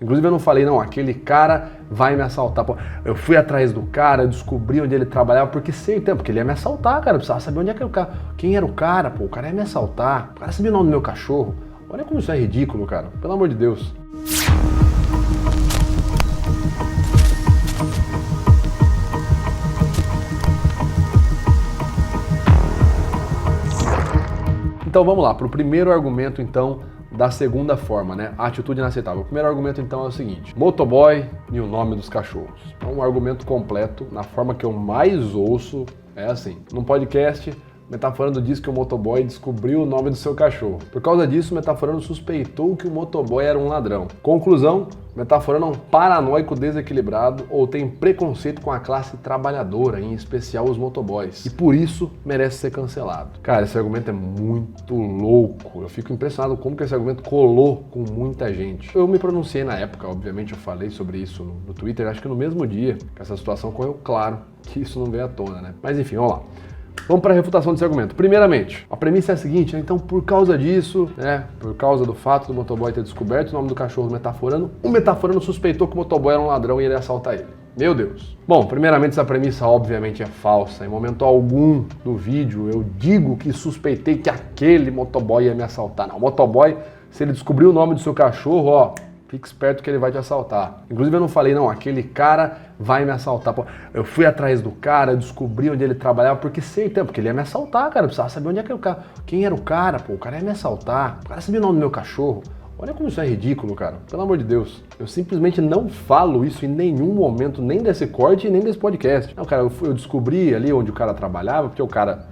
Inclusive eu não falei, não, aquele cara vai me assaltar. Pô, eu fui atrás do cara, eu descobri onde ele trabalhava, porque sei tempo, porque ele ia me assaltar, cara. Eu precisava saber onde é que era o cara. Quem era o cara, pô? O cara ia me assaltar. O cara sabia o nome do meu cachorro. Olha como isso é ridículo, cara. Pelo amor de Deus. Então vamos lá, para o primeiro argumento então da segunda forma, né? A atitude inaceitável. O primeiro argumento então é o seguinte: motoboy e o nome dos cachorros. Então um argumento completo, na forma que eu mais ouço, é assim. Num podcast, Metaforando diz que o motoboy descobriu o nome do seu cachorro. Por causa disso, Metaforando suspeitou que o motoboy era um ladrão. Conclusão: Metaforando é um paranoico desequilibrado ou tem preconceito com a classe trabalhadora, em especial os motoboys, e por isso merece ser cancelado. Cara, esse argumento é muito louco. Eu fico impressionado como que esse argumento colou com muita gente. Eu me pronunciei na época, obviamente eu falei sobre isso no Twitter, acho que no mesmo dia que essa situação ocorreu, claro que isso não veio à tona, né? Mas enfim, vamos lá. Vamos para a refutação desse argumento. Primeiramente, a premissa é a seguinte, né? Então por causa disso, né, por causa do fato do motoboy ter descoberto o nome do cachorro do Metaforando, o Metaforando suspeitou que o motoboy era um ladrão e ele ia assaltar ele. Meu Deus. Bom, primeiramente essa premissa obviamente é falsa. Em momento algum do vídeo eu digo que suspeitei que aquele motoboy ia me assaltar. Não, o motoboy, se ele descobrir o nome do seu cachorro, ó, fique esperto que ele vai te assaltar. Inclusive eu não falei, não, aquele cara vai me assaltar. Pô, eu fui atrás do cara, eu descobri onde ele trabalhava, porque sei tempo, porque ele ia me assaltar, cara. Eu precisava saber onde é que era o cara. Quem era o cara, pô? O cara ia me assaltar. O cara sabia o nome do meu cachorro. Olha como isso é ridículo, cara. Pelo amor de Deus. Eu simplesmente não falo isso em nenhum momento, nem desse corte, nem desse podcast. Não, cara, eu descobri ali onde o cara trabalhava, porque o cara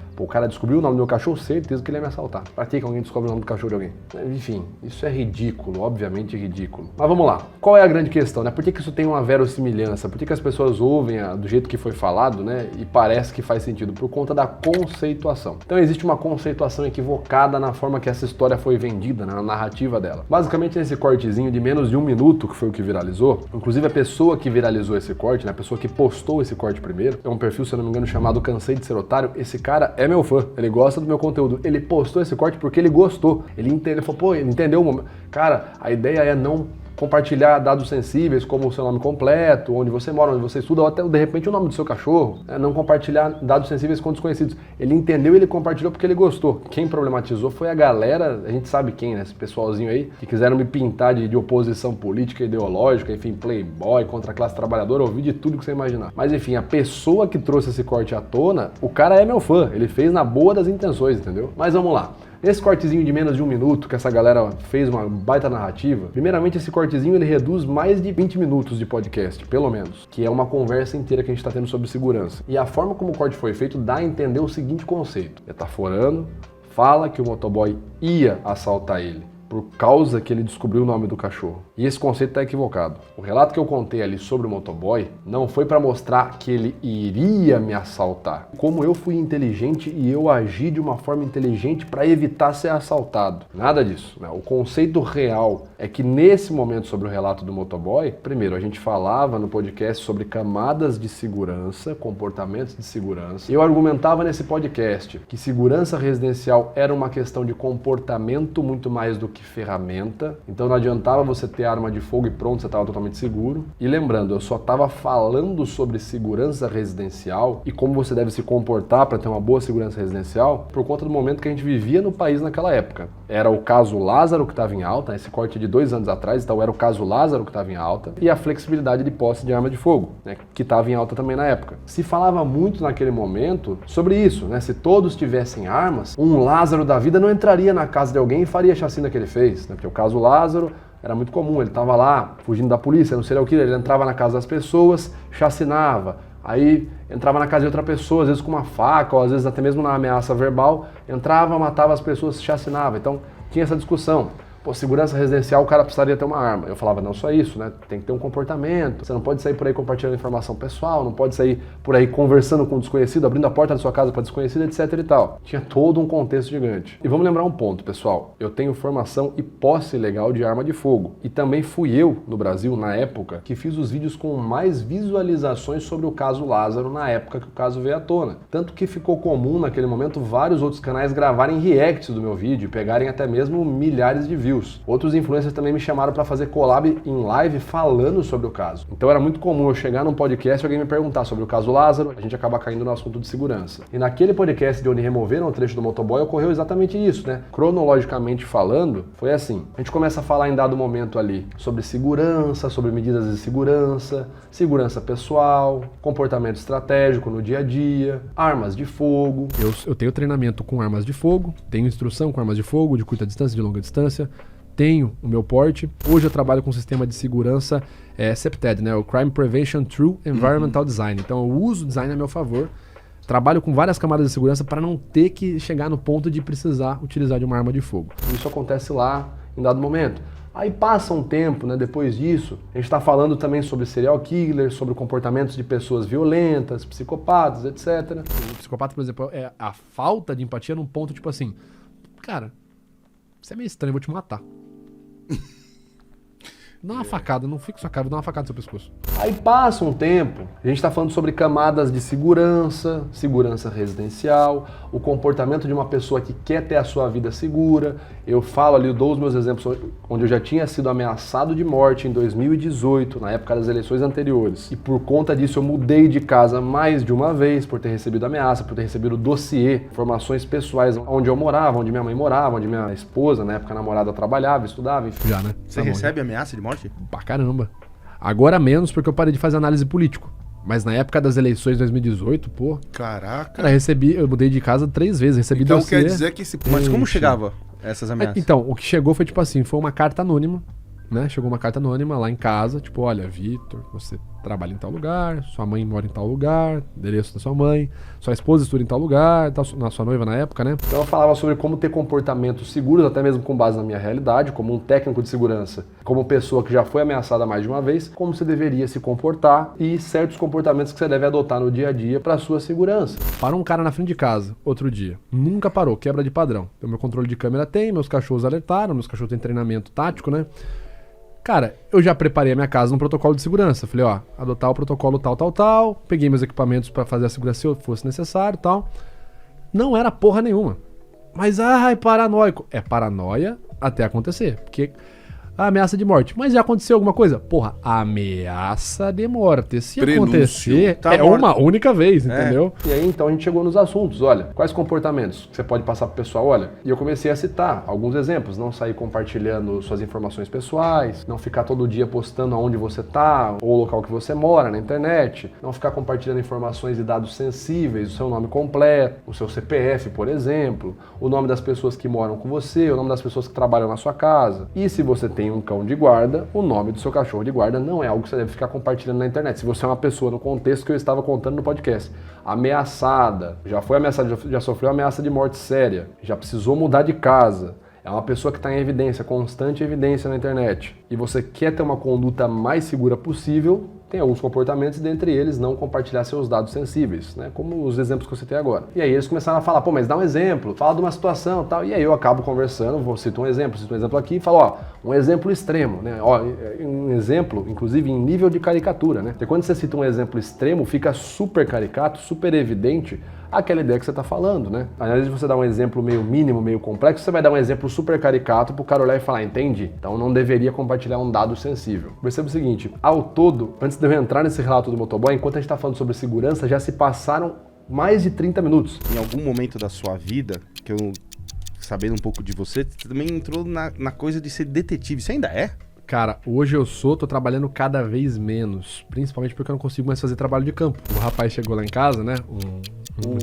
descobriu o nome do meu cachorro, certeza que ele ia me assaltar. Pra que alguém descobre o nome do cachorro de alguém? Enfim, isso é ridículo, obviamente ridículo. Mas vamos lá. Qual é a grande questão, né? Por que isso tem uma verossimilhança? Por que as pessoas ouvem do jeito que foi falado, né? E parece que faz sentido? Por conta da conceituação. Então existe uma conceituação equivocada na forma que essa história foi vendida, na narrativa dela. Basicamente nesse cortezinho de menos de 1 minuto, que foi o que viralizou, inclusive a pessoa que viralizou esse corte, né? A pessoa que postou esse corte primeiro, é um perfil, se eu não me engano, chamado Cansei de Ser Otário. Esse cara é meu fã, ele gosta do meu conteúdo, ele postou esse corte porque ele gostou, ele falou, pô, ele entendeu o momento. Cara, a ideia é não compartilhar dados sensíveis como o seu nome completo, onde você mora, onde você estuda, ou até de repente o nome do seu cachorro, né? Não compartilhar dados sensíveis com desconhecidos. Ele entendeu e ele compartilhou porque ele gostou. Quem problematizou foi a galera, a gente sabe quem, né? Esse pessoalzinho aí, que quiseram me pintar de oposição política, ideológica, enfim, playboy, contra a classe trabalhadora, ouvi de tudo que você imaginar. Mas enfim, a pessoa que trouxe esse corte à tona, o cara é meu fã, ele fez na boa das intenções, entendeu? Mas vamos lá. Esse cortezinho de menos de 1 minuto, que essa galera fez uma baita narrativa, primeiramente esse cortezinho ele reduz mais de 20 minutos de podcast, pelo menos, que é uma conversa inteira que a gente está tendo sobre segurança. E a forma como o corte foi feito dá a entender o seguinte conceito: Metaforando fala que o motoboy ia assaltar ele, por causa que ele descobriu o nome do cachorro. E esse conceito está equivocado. O relato que eu contei ali sobre o motoboy não foi para mostrar que ele iria me assaltar. Como eu fui inteligente e eu agi de uma forma inteligente para evitar ser assaltado. Nada disso, né? O conceito real é que nesse momento sobre o relato do motoboy, primeiro, a gente falava no podcast sobre camadas de segurança, comportamentos de segurança. Eu argumentava nesse podcast que segurança residencial era uma questão de comportamento muito mais do que ferramenta, então não adiantava você ter arma de fogo e pronto, você estava totalmente seguro. E lembrando, eu só estava falando sobre segurança residencial e como você deve se comportar para ter uma boa segurança residencial por conta do momento que a gente vivia no país naquela época. Era o caso Lázaro que estava em alta, esse corte de 2 anos atrás, então era o caso Lázaro que estava em alta, e a flexibilidade de posse de arma de fogo, né, que estava em alta também na época. Se falava muito naquele momento sobre isso, né, se todos tivessem armas, um Lázaro da vida não entraria na casa de alguém e faria a chacina que ele fez, né, porque o caso Lázaro era muito comum, ele estava lá fugindo da polícia, não serial killer, ele entrava na casa das pessoas, chacinava, aí entrava na casa de outra pessoa, às vezes com uma faca, ou às vezes até mesmo na ameaça verbal, entrava, matava as pessoas, chacinava. Então tinha essa discussão. Pô, segurança residencial, o cara precisaria ter uma arma. Eu falava, não só isso, né? Tem que ter um comportamento. Você não pode sair por aí compartilhando informação pessoal, não pode sair por aí conversando com um desconhecido, abrindo a porta da sua casa para desconhecido, etc e tal. Tinha todo um contexto gigante. E vamos lembrar um ponto, pessoal. Eu tenho formação e posse legal de arma de fogo. E também fui eu, no Brasil, na época, que fiz os vídeos com mais visualizações sobre o caso Lázaro na época que o caso veio à tona. Tanto que ficou comum, naquele momento, vários outros canais gravarem reacts do meu vídeo e pegarem até mesmo milhares de views. views. Outros influencers também me chamaram para fazer collab em live falando sobre o caso. Então era muito comum eu chegar num podcast e alguém me perguntar sobre o caso Lázaro, a gente acaba caindo no assunto de segurança. E naquele podcast de onde removeram o trecho do motoboy ocorreu exatamente isso, né? Cronologicamente falando, foi assim. A gente começa a falar em dado momento ali sobre segurança, sobre medidas de segurança, segurança pessoal, comportamento estratégico no dia a dia, armas de fogo. Eu tenho treinamento com armas de fogo, tenho instrução com armas de fogo, de curta distância, de longa distância, tenho o meu porte. Hoje eu trabalho com um sistema de segurança CPTED, né? O Crime Prevention Through Environmental Design. Então eu uso o design a meu favor, trabalho com várias camadas de segurança para não ter que chegar no ponto de precisar utilizar de uma arma de fogo. Isso acontece lá em dado momento. Aí passa um tempo, né, depois disso, a gente está falando também sobre serial killers, sobre comportamentos de pessoas violentas, psicopatas, etc. O psicopata, por exemplo, é a falta de empatia num ponto tipo assim, cara, você é meio estranho, eu vou te matar. Dá uma facada, não fica com sua cara, vou dar uma facada no seu pescoço. Aí passa um tempo, a gente está falando sobre camadas de segurança, segurança residencial, o comportamento de uma pessoa que quer ter a sua vida segura. Eu falo ali, eu dou os meus exemplos, onde eu já tinha sido ameaçado de morte em 2018, na época das eleições anteriores. E por conta disso eu mudei de casa mais de uma vez, por ter recebido ameaça, por ter recebido dossiê, informações pessoais, onde eu morava, onde minha mãe morava, onde minha esposa, na época namorada, trabalhava, estudava, enfim. Já, né? Você recebe ameaça de morte? Pra caramba. Agora menos, porque eu parei de fazer análise político. Mas na época das eleições de 2018, pô... Caraca. Cara, eu mudei de casa 3 vezes, recebi então dossiê. Quer dizer que... Mas como chegava essas ameaças? Então, o que chegou foi tipo assim, foi uma carta anônima, né? Chegou uma carta anônima lá em casa, tipo, olha, Vitor, você trabalha em tal lugar, sua mãe mora em tal lugar, endereço da sua mãe, sua esposa estuda em tal lugar, na sua noiva na época, né? Então eu falava sobre como ter comportamentos seguros, até mesmo com base na minha realidade, como um técnico de segurança, como pessoa que já foi ameaçada mais de uma vez, como você deveria se comportar e certos comportamentos que você deve adotar no dia a dia para sua segurança. Parou um cara na frente de casa, outro dia, nunca parou, quebra de padrão. Então meu controle de câmera tem, meus cachorros alertaram, meus cachorros têm treinamento tático, né? Cara, eu já preparei a minha casa num protocolo de segurança. Falei, ó, adotar o protocolo tal. Peguei meus equipamentos pra fazer a segurança se fosse necessário e tal. Não era porra nenhuma. Mas, ai, paranoico. É paranoia até acontecer. Porque a ameaça de morte. Mas já aconteceu alguma coisa? Porra, ameaça de morte. Se Prenúncio, acontecer, tá é morto. uma única vez, entendeu? E aí, então, a gente chegou nos assuntos. Olha, quais comportamentos que você pode passar pro pessoal? Olha, e eu comecei a citar alguns exemplos. Não sair compartilhando suas informações pessoais, não ficar todo dia postando aonde você tá, ou o local que você mora na internet, não ficar compartilhando informações e dados sensíveis, o seu nome completo, o seu CPF, por exemplo, o nome das pessoas que moram com você, o nome das pessoas que trabalham na sua casa. E se você tem um cão de guarda, o nome do seu cachorro de guarda não é algo que você deve ficar compartilhando na internet. Se você é uma pessoa no contexto que eu estava contando no podcast, ameaçada, já foi ameaçada, já sofreu ameaça de morte séria, já precisou mudar de casa, é uma pessoa que está em evidência, constante evidência na internet, e você quer ter uma conduta mais segura possível, tem alguns comportamentos, dentre eles não compartilhar seus dados sensíveis, né? Como os exemplos que eu citei agora. E aí eles começaram a falar, pô, mas dá um exemplo, fala de uma situação e tal. E aí eu acabo conversando, cito um exemplo aqui e falo, ó, um exemplo extremo, né? Ó, um exemplo, inclusive em nível de caricatura, né? Porque quando você cita um exemplo extremo, fica super caricato, super evidente aquela ideia que você está falando, né? Ao invés de você dar um exemplo meio mínimo, meio complexo, você vai dar um exemplo super caricato para o cara olhar e falar, entendi, então não deveria compartilhar um dado sensível. Perceba o seguinte, ao todo, antes de eu entrar nesse relato do motoboy, enquanto a gente está falando sobre segurança, já se passaram mais de 30 minutos. Em algum momento da sua vida, que eu, sabendo um pouco de você, você também entrou na coisa de ser detetive. Você ainda é? Cara, hoje tô trabalhando cada vez menos, principalmente porque eu não consigo mais fazer trabalho de campo. O rapaz chegou lá em casa, né?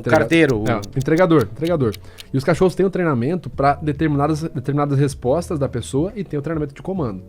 Carteiro. Entregador. E os cachorros têm o treinamento para determinadas respostas da pessoa e tem o treinamento de comando.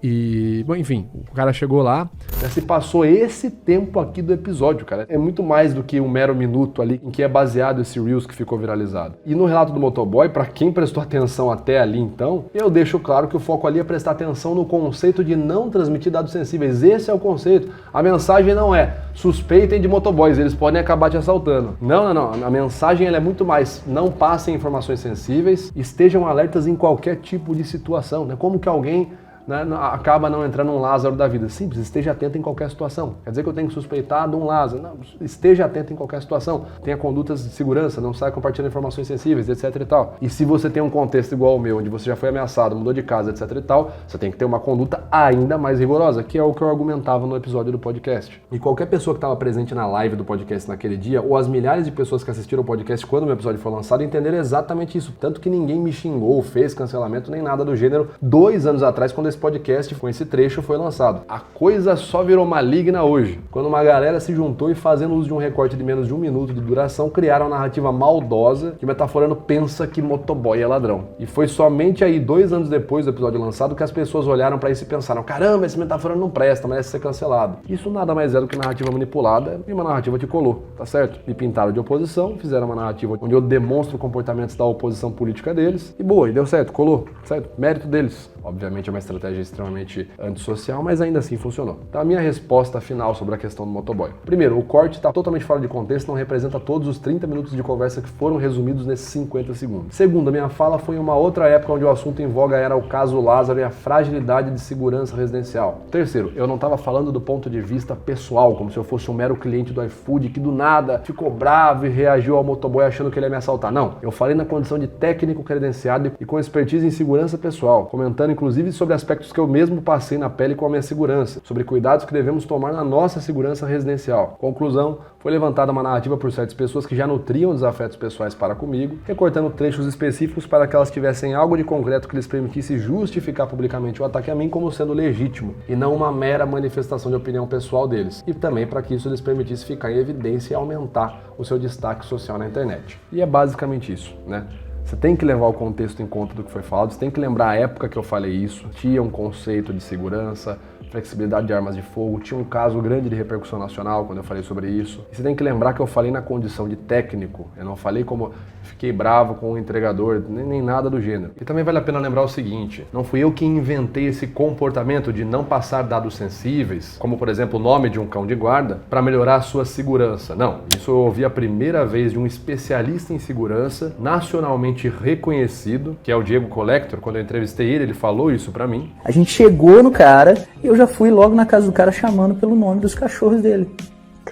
E, bom, enfim, o cara chegou lá, já se passou esse tempo aqui do episódio, cara. É muito mais do que um mero minuto ali em que é baseado esse Reels que ficou viralizado. E no relato do motoboy, pra quem prestou atenção até ali então, eu deixo claro que o foco ali é prestar atenção no conceito de não transmitir dados sensíveis. Esse é o conceito. A mensagem não é suspeitem de motoboys, eles podem acabar te assaltando. Não. A mensagem ela é muito mais não passem informações sensíveis, estejam alertas em qualquer tipo de situação, né? Como que alguém né, acaba não entrando um Lázaro da vida. Simples, esteja atento em qualquer situação. Quer dizer que eu tenho que suspeitar de um Lázaro. Não, esteja atento em qualquer situação. Tenha condutas de segurança, não saia compartilhando informações sensíveis, etc e tal. E se você tem um contexto igual ao meu, onde você já foi ameaçado, mudou de casa, etc e tal, você tem que ter uma conduta ainda mais rigorosa, que é o que eu argumentava no episódio do podcast. E qualquer pessoa que estava presente na live do podcast naquele dia, ou as milhares de pessoas que assistiram o podcast quando o meu episódio foi lançado, entenderam exatamente isso. Tanto que ninguém me xingou, fez cancelamento, nem nada do gênero 2 anos atrás, quando esse podcast com esse trecho foi lançado. A coisa só virou maligna hoje, quando uma galera se juntou e, fazendo uso de um recorte de menos de 1 minuto de duração, criaram uma narrativa maldosa que, metaforando, pensa que motoboy é ladrão. E foi somente aí 2 anos depois do episódio lançado que as pessoas olharam pra isso e pensaram: caramba, esse metaforando não presta, merece ser cancelado. Isso nada mais é do que narrativa manipulada e uma narrativa que colou, tá certo? Me pintaram de oposição, fizeram uma narrativa onde eu demonstro comportamentos da oposição política deles e boa, e deu certo, colou, certo? Mérito deles. Obviamente é uma estratégia extremamente antissocial, mas ainda assim funcionou. Então a minha resposta final sobre a questão do motoboy. Primeiro, o corte está totalmente fora de contexto, não representa todos os 30 minutos de conversa que foram resumidos nesses 50 segundos. Segundo, a minha fala foi em uma outra época onde o assunto em voga era o caso Lázaro e a fragilidade de segurança residencial. Terceiro, eu não estava falando do ponto de vista pessoal, como se eu fosse um mero cliente do iFood que do nada ficou bravo e reagiu ao motoboy achando que ele ia me assaltar. Não, eu falei na condição de técnico credenciado e com expertise em segurança pessoal, comentando inclusive sobre aspectos que eu mesmo passei na pele com a minha segurança, sobre cuidados que devemos tomar na nossa segurança residencial. Conclusão, foi levantada uma narrativa por certas pessoas que já nutriam desafetos pessoais para comigo, recortando trechos específicos para que elas tivessem algo de concreto que lhes permitisse justificar publicamente o ataque a mim como sendo legítimo, e não uma mera manifestação de opinião pessoal deles, e também para que isso lhes permitisse ficar em evidência e aumentar o seu destaque social na internet. E é basicamente isso, né? Você tem que levar o contexto em conta do que foi falado, você tem que lembrar a época que eu falei isso, tinha um conceito de segurança, flexibilidade de armas de fogo, tinha um caso grande de repercussão nacional quando eu falei sobre isso. E você tem que lembrar que eu falei na condição de técnico, eu não falei como fiquei bravo com o entregador, nem nada do gênero. E também vale a pena lembrar o seguinte, não fui eu que inventei esse comportamento de não passar dados sensíveis, como por exemplo o nome de um cão de guarda, para melhorar a sua segurança. Não, isso eu ouvi a primeira vez de um especialista em segurança, nacionalmente reconhecido, que é o Diego Collector. Quando eu entrevistei ele falou isso pra mim. A gente chegou no cara e eu já fui logo na casa do cara chamando pelo nome dos cachorros dele.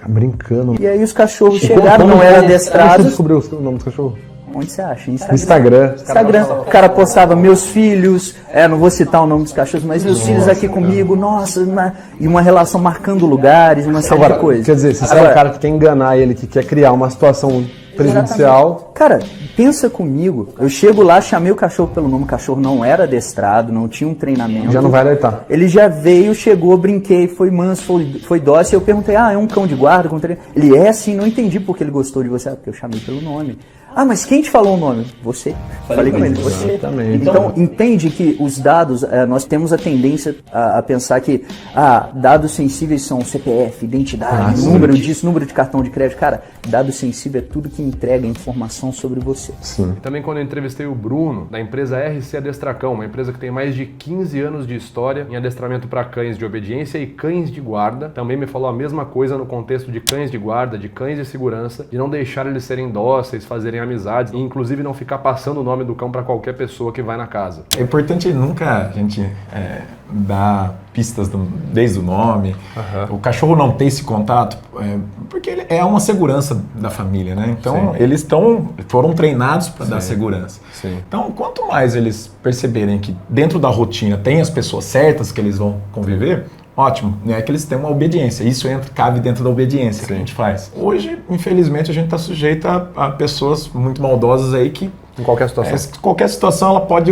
Brincando. E aí os cachorros chegaram, não eram adestrados. Você descobriu o nome dos cachorros? Onde você acha? Instagram. O cara postava meus filhos, não vou citar o nome dos cachorros, mas meus filhos aqui comigo, nossa, e uma relação marcando lugares, uma série de coisas. Quer dizer, se você é um cara que quer enganar ele, que quer criar uma situação prejudicial. Cara, pensa comigo, eu chego lá, chamei o cachorro pelo nome, o cachorro não era adestrado, não tinha um treinamento. Já não vai alertar. Ele já veio, chegou, brinquei, foi manso, foi dócil, eu perguntei, é um cão de guarda? Ele é assim, não entendi porque ele gostou de você, porque eu chamei pelo nome. Ah, mas quem te falou o nome? Você. Falei com ele, você. Exatamente. Então, entende que os dados, nós temos a tendência a pensar que dados sensíveis são CPF, identidade, número disso, número de cartão de crédito. Cara, dado sensível é tudo que entrega informação sobre você. Sim. Também quando eu entrevistei o Bruno, da empresa RC Adestracão, uma empresa que tem mais de 15 anos de história em adestramento para cães de obediência e cães de guarda, também me falou a mesma coisa no contexto de cães de guarda, de cães de segurança, de não deixar eles serem dóceis, fazerem amizades e inclusive não ficar passando o nome do cão para qualquer pessoa que vai na casa. É importante nunca a gente dar pistas desde o nome. O cachorro não ter esse contato, porque ele é uma segurança da família, né? Então, eles foram treinados para dar segurança. Sim. Então, quanto mais eles perceberem que dentro da rotina tem as pessoas certas que eles vão conviver, ótimo, né? Que eles têm uma obediência. Isso cabe dentro da obediência que a gente faz. Hoje, infelizmente, a gente está sujeito a pessoas muito maldosas aí que... Em qualquer situação. Qualquer situação, ela pode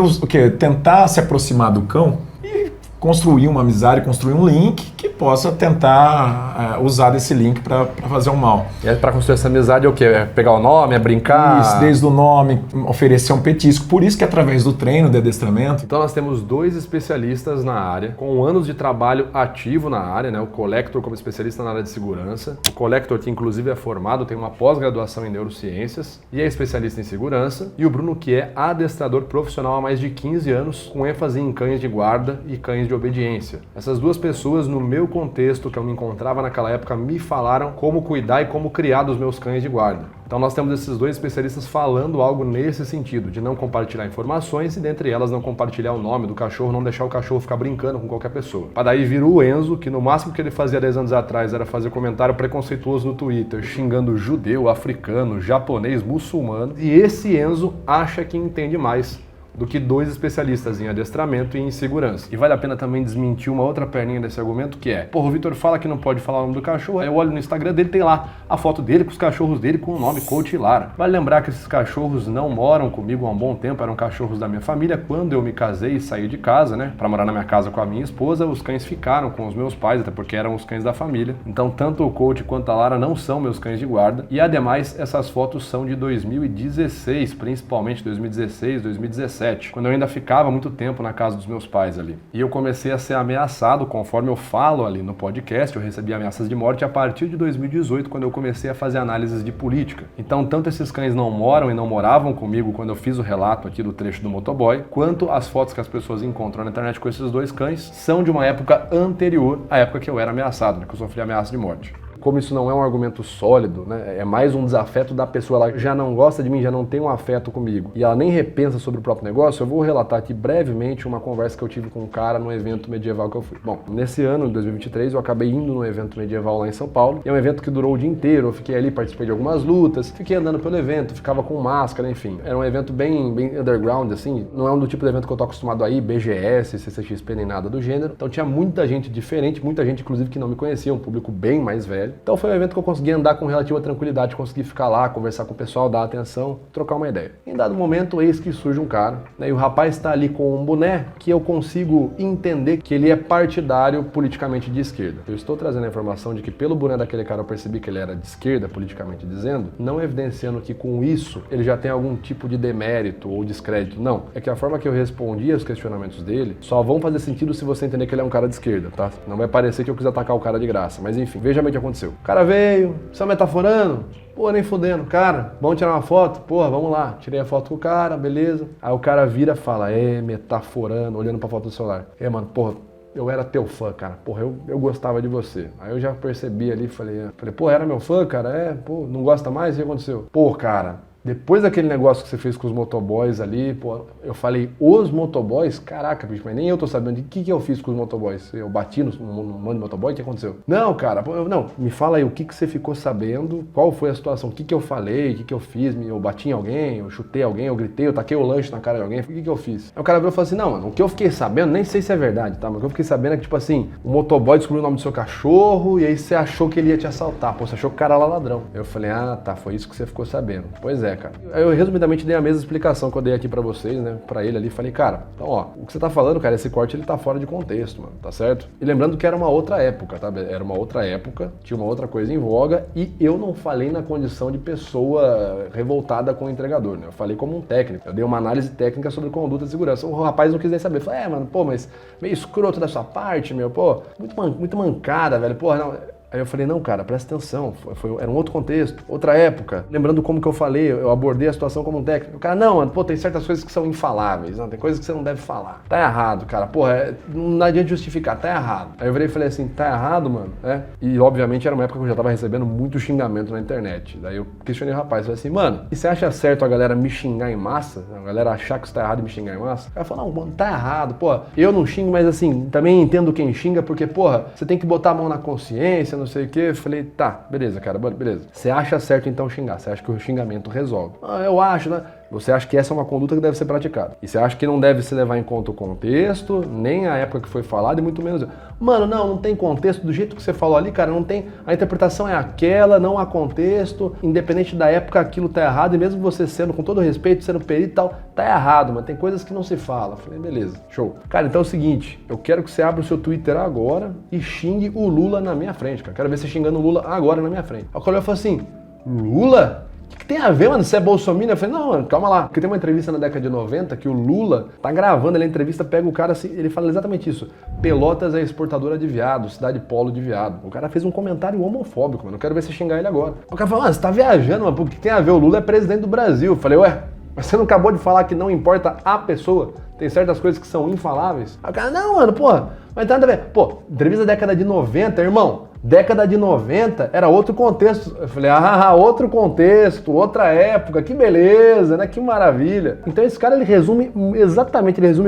tentar se aproximar do cão e construir uma amizade, construir um link que possa tentar usar desse link para fazer um mal. E para construir essa amizade é o quê? É pegar o nome, é brincar? Isso, desde o nome, oferecer um petisco. Por isso que através do treino, de adestramento... Então nós temos 2 especialistas na área, com anos de trabalho ativo na área, né? O Collector como especialista na área de segurança, o Collector que inclusive é formado, tem uma pós-graduação em neurociências e é especialista em segurança, e o Bruno que é adestrador profissional há mais de 15 anos, com ênfase em cães de guarda e cães de obediência. Essas 2 pessoas, no meu contexto que eu me encontrava naquela época, me falaram como cuidar e como criar dos meus cães de guarda. Então nós temos esses dois especialistas falando algo nesse sentido, de não compartilhar informações e dentre elas não compartilhar o nome do cachorro, não deixar o cachorro ficar brincando com qualquer pessoa. Para daí vir o Enzo, que no máximo que ele fazia 10 anos atrás era fazer comentário preconceituoso no Twitter, xingando judeu, africano, japonês, muçulmano, e esse Enzo acha que entende mais do que dois especialistas em adestramento e em segurança. E vale a pena também desmentir uma outra perninha desse argumento, que é, porra, o Vitor fala que não pode falar o nome do cachorro, aí eu olho no Instagram dele, tem lá a foto dele com os cachorros dele com o nome Coach Lara. Vale lembrar que esses cachorros não moram comigo há um bom tempo, eram cachorros da minha família. Quando eu me casei e saí de casa, né, pra morar na minha casa com a minha esposa, os cães ficaram com os meus pais, até porque eram os cães da família. Então tanto o Coach quanto a Lara não são meus cães de guarda. E ademais, essas fotos são de 2016, principalmente 2016, 2017. Quando eu ainda ficava muito tempo na casa dos meus pais ali. E eu comecei a ser ameaçado, conforme eu falo ali no podcast, eu recebi ameaças de morte a partir de 2018, quando eu comecei a fazer análises de política. Então, tanto esses cães não moram e não moravam comigo quando eu fiz o relato aqui do trecho do motoboy, quanto as fotos que as pessoas encontram na internet com esses dois cães são de uma época anterior à época que eu era ameaçado, né, que eu sofri ameaça de morte. Como isso não é um argumento sólido, né, é mais um desafeto da pessoa, ela já não gosta de mim, já não tem um afeto comigo, e ela nem repensa sobre o próprio negócio, eu vou relatar aqui brevemente uma conversa que eu tive com um cara no evento medieval que eu fui. Bom, nesse ano, em 2023, eu acabei indo no evento medieval lá em São Paulo, e é um evento que durou o dia inteiro, eu fiquei ali, participei de algumas lutas, fiquei andando pelo evento, ficava com máscara, enfim. Era um evento bem underground, assim, não é um do tipo de evento que eu tô acostumado a ir, BGS, CCXP, nem nada do gênero, então tinha muita gente diferente, muita gente, inclusive, que não me conhecia, um público bem mais velho. Então foi um evento que eu consegui andar com relativa tranquilidade, consegui ficar lá, conversar com o pessoal, dar atenção, trocar uma ideia. Em dado momento, eis que surge um cara, né, e o rapaz está ali com um boné que eu consigo entender que ele é partidário politicamente de esquerda. Eu estou trazendo a informação de que pelo boné daquele cara eu percebi que ele era de esquerda, politicamente dizendo, não evidenciando que com isso ele já tem algum tipo de demérito ou descrédito, não. É que a forma que eu respondi aos questionamentos dele só vão fazer sentido se você entender que ele é um cara de esquerda, tá? Não vai parecer que eu quis atacar o cara de graça, mas enfim, veja bem o que aconteceu. O cara veio, só metaforando? Pô, nem fudendo. Cara, vamos tirar uma foto? Porra, vamos lá. Tirei a foto com o cara, beleza. Aí o cara vira e fala, metaforando, olhando pra foto do celular. Mano, porra, eu era teu fã, cara. Porra, eu gostava de você. Aí eu já percebi ali, falei, pô, era meu fã, cara? Pô, não gosta mais? O que aconteceu? Pô, cara, depois daquele negócio que você fez com os motoboys ali, pô, eu falei, os motoboys? Caraca, bicho, mas nem eu tô sabendo o que eu fiz com os motoboys. Eu bati no mano de motoboy, o que aconteceu? Não, cara, não, me fala aí, o que você ficou sabendo, qual foi a situação, o que eu falei, o que eu fiz, eu bati em alguém, eu chutei alguém, eu gritei, eu taquei o lanche na cara de alguém, o que eu fiz? Aí o cara veio e falou assim, não, mano, o que eu fiquei sabendo, nem sei se é verdade, tá, mas o que eu fiquei sabendo é que, tipo assim, o motoboy descobriu o nome do seu cachorro e aí você achou que ele ia te assaltar, pô, você achou que o cara era ladrão. Eu falei, tá, foi isso que você ficou sabendo. Pois é, cara. Eu resumidamente dei a mesma explicação que eu dei aqui pra vocês, né, pra ele ali, falei, cara, então ó, o que você tá falando, cara, esse corte ele tá fora de contexto, mano, tá certo? E lembrando que era uma outra época, tá? Era uma outra época, tinha uma outra coisa em voga e eu não falei na condição de pessoa revoltada com o entregador, né? Eu falei como um técnico, eu dei uma análise técnica sobre conduta de segurança. O rapaz não quis nem saber, falei, mano, pô, mas meio escroto da sua parte, meu, pô, muito mancada, velho, porra, não... Aí eu falei, não, cara, presta atenção, era um outro contexto, outra época. Lembrando como que eu falei, eu abordei a situação como um técnico. O cara, não, mano, pô, tem certas coisas que são infaláveis, não, tem coisas que você não deve falar. Tá errado, cara, porra, não adianta justificar, tá errado. Aí eu virei e falei assim, tá errado, mano, E obviamente era uma época que eu já tava recebendo muito xingamento na internet. Daí eu questionei o rapaz, falei assim, mano, e você acha certo a galera me xingar em massa? A galera achar que isso tá errado e me xingar em massa? O cara falou, não, mano, tá errado, pô, eu não xingo, mas assim, também entendo quem xinga, porque, porra, você tem que botar a mão na consciência, não sei o quê. Eu falei, tá, beleza, cara, beleza. Você acha certo então xingar? Você acha que o xingamento resolve? Eu acho, né? Você acha que essa é uma conduta que deve ser praticada. E você acha que não deve se levar em conta o contexto, nem a época que foi falado, e muito menos... Mano, não tem contexto. Do jeito que você falou ali, cara, não tem... A interpretação é aquela, não há contexto. Independente da época, aquilo tá errado. E mesmo você sendo, com todo respeito, sendo perito e tal, tá errado, mas tem coisas que não se fala. Falei, beleza, show. Cara, então é o seguinte, eu quero que você abra o seu Twitter agora e xingue o Lula na minha frente, cara. Quero ver você xingando o Lula agora na minha frente. Aí o colega falou assim, Lula? O que tem a ver, mano? Você é bolsominion? Eu falei, não, mano, calma lá. Porque tem uma entrevista na década de 90 que o Lula tá gravando, ele entrevista, pega o cara assim, ele fala exatamente isso. Pelotas é exportadora de viado, cidade polo de viado. O cara fez um comentário homofóbico, mano. Eu quero ver você xingar ele agora. O cara falou, mano, você tá viajando, mano, porque tem a ver? O Lula é presidente do Brasil. Eu falei, ué, mas você não acabou de falar que não importa a pessoa? Tem certas coisas que são infaláveis. Aí o cara, não, mano, porra, mas nada a ver. Pô, entrevista da década de 90, irmão. Década de 90 era outro contexto. Eu falei, outro contexto, outra época, que beleza, né? Que maravilha. Então esse cara, ele resume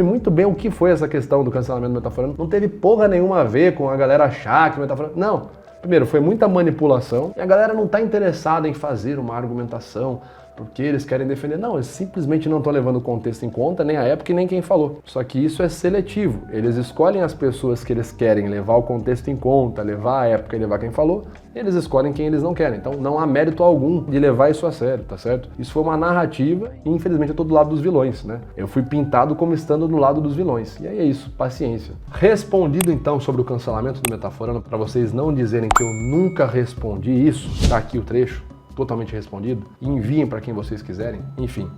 muito bem o que foi essa questão do cancelamento metaforando. Não teve porra nenhuma a ver com a galera achar que o metaforando... Não. Primeiro, foi muita manipulação e a galera não tá interessada em fazer uma argumentação porque eles querem defender. Não, eles simplesmente não estão levando o contexto em conta, nem a época e nem quem falou. Só que isso é seletivo. Eles escolhem as pessoas que eles querem levar o contexto em conta, levar a época e levar quem falou, e eles escolhem quem eles não querem. Então não há mérito algum de levar isso a sério, tá certo? Isso foi uma narrativa e infelizmente eu tô do lado dos vilões, né? Eu fui pintado como estando no lado dos vilões. E aí é isso, paciência. Respondido então sobre o cancelamento do Metaforando, para vocês não dizerem que eu nunca respondi isso, tá aqui o trecho. Totalmente respondido, enviem para quem vocês quiserem, enfim.